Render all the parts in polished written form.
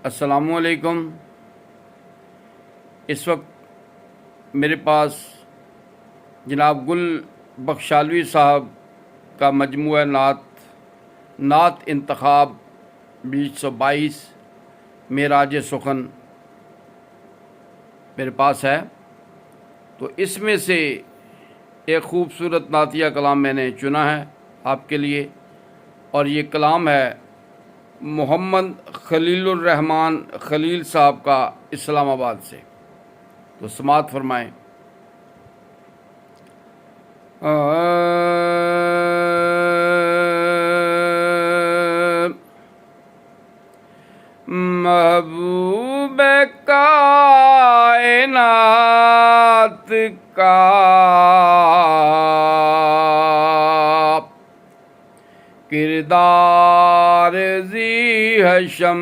السلام علیکم۔ اس وقت میرے پاس جناب گل بخشالوی صاحب کا مجموعہ نعت انتخاب 2022 معراج سخن میرے پاس ہے، تو اس میں سے ایک خوبصورت نعتیہ کلام میں نے چنا ہے آپ کے لیے، اور یہ کلام ہے محمد خلیل الرحمن خلیل صاحب کا اسلام آباد سے، تو سماعت فرمائیں۔ محبوب کائنات کا کردار ذی حشم،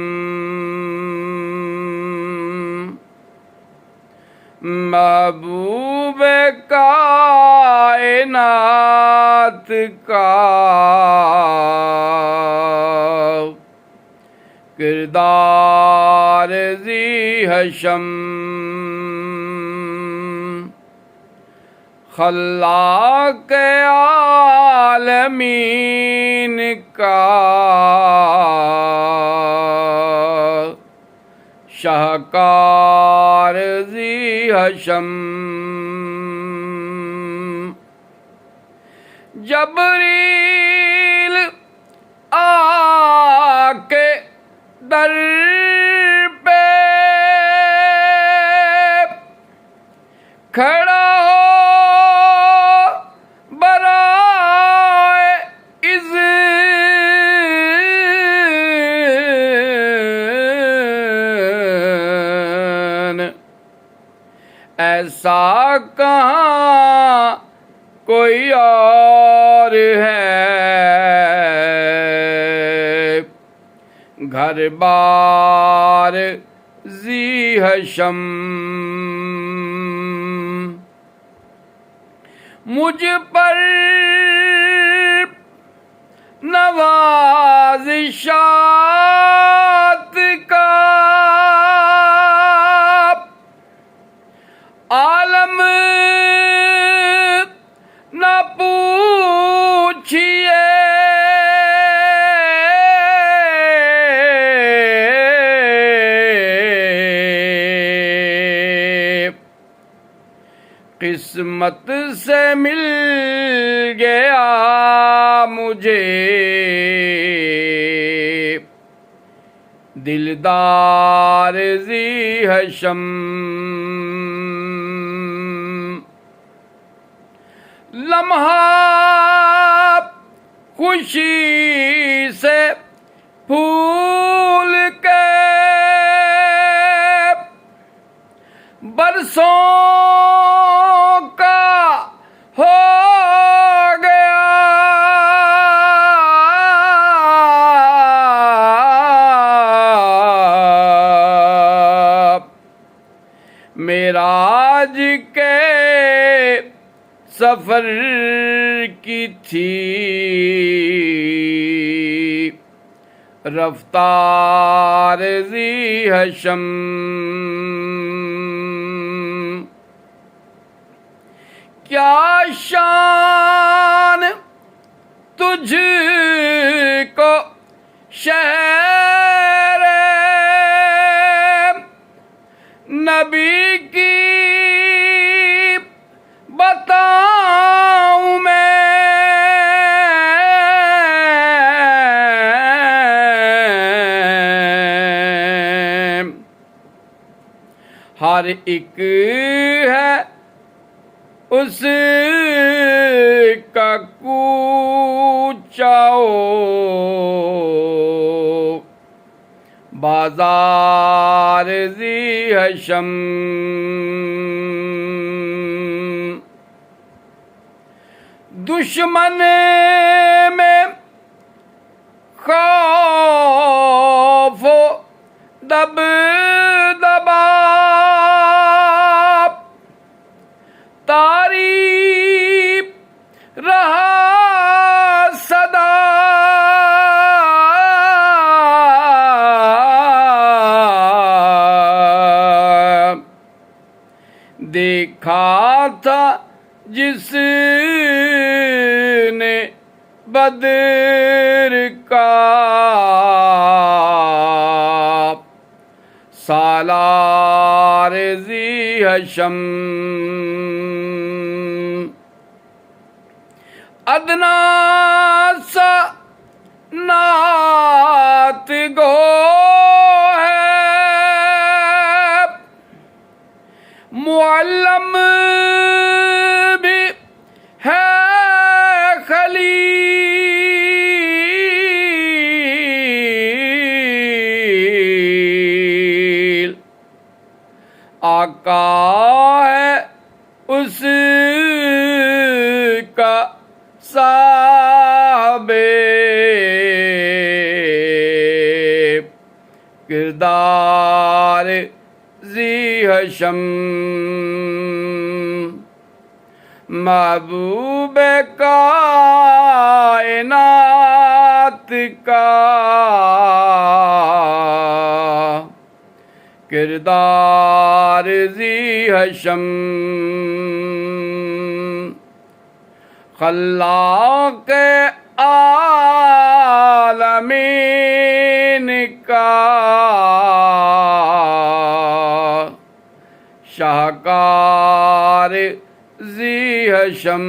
محبوب کائنات کا کردار ذی حشم، خلاق عالمین کا شاہکار ذی حشم، جبریل آ کے در پہ کھڑا ہو برائے اذن، ایسا کہاں کوئی اور ہے، گھر بار ذی حشم، مجھ پر نوازشات کا عالم نہ پوچھئے، قسمت سے مل گیا مجھے دلدار ذی حشم، لمحہ خوشی سے پھول کے برسوں کا ہو گیا، معراج کے سفر کی تھی رفتار ذی حشم، کیا شان تجھ کو شہر نبی کی بتاؤں میں، ہر ایک ہے اس کا کوچاؤ بازار ذی حشم، دشمن میں خوف و دبدبا تاریب رہا صدا، دیکھا تھا جس نے بدر کا سالار ذی حشم ادنا سا نعت گو ہے معلم بھی ہے خلیل آقا ہے اس کا صاحب کردار ذی حشم محبوب کائنات کا کردار ذی حشم خلاق عالمین کا شاہکار ذی حشم